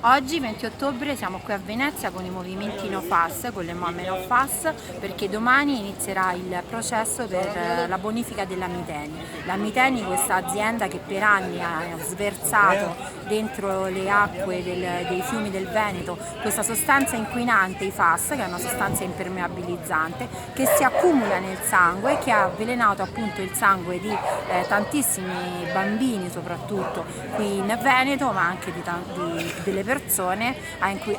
Oggi 20 ottobre siamo qui a Venezia con i movimenti No Fas, con le mamme No Fas, perché domani inizierà il processo per la bonifica della Miteni. La Miteni, questa azienda che per anni ha sversato dentro le acque dei fiumi del Veneto questa sostanza inquinante, i Fas, che è una sostanza impermeabilizzante, che si accumula nel sangue, che ha avvelenato appunto il sangue di tantissimi bambini, soprattutto qui in Veneto, ma anche delle persone,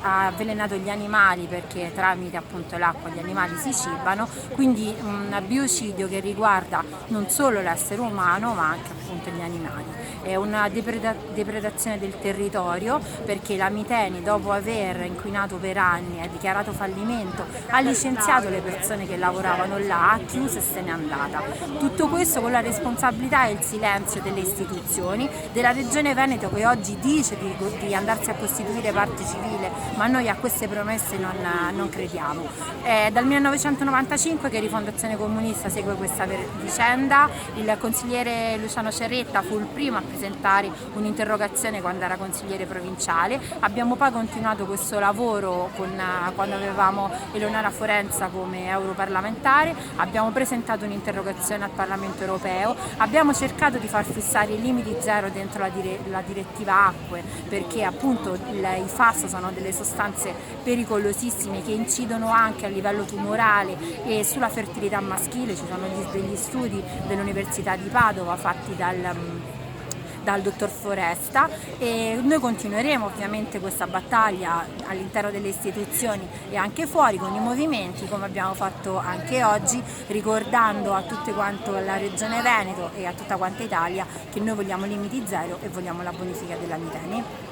ha avvelenato gli animali perché tramite appunto l'acqua gli animali si cibano, quindi un biocidio che riguarda non solo l'essere umano ma anche appunto gli animali. È una depredazione del territorio perché la Miteni, dopo aver inquinato per anni, ha dichiarato fallimento, ha licenziato le persone che lavoravano là, ha chiuso e se n'è andata. Tutto questo con la responsabilità e il silenzio delle istituzioni, della Regione Veneto che oggi dice di andarsi a costituire parte civile, ma noi a queste promesse non crediamo. È dal 1995 che Rifondazione Comunista segue questa vicenda. Il consigliere Luciano Cerretta fu il primo a presentare un'interrogazione quando era consigliere provinciale. Abbiamo poi continuato questo lavoro quando avevamo Eleonora Forenza come europarlamentare, abbiamo presentato un'interrogazione al Parlamento europeo, abbiamo cercato di far fissare i limiti zero dentro la direttiva acque, perché appunto i FAS sono delle sostanze pericolosissime che incidono anche a livello tumorale e sulla fertilità maschile. Ci sono degli studi dell'Università di Padova fatti dal dottor Foresta, e noi continueremo ovviamente questa battaglia all'interno delle istituzioni e anche fuori con i movimenti, come abbiamo fatto anche oggi, ricordando a tutte quanto la Regione Veneto e a tutta quanta Italia che noi vogliamo limiti zero e vogliamo la bonifica della Miteni.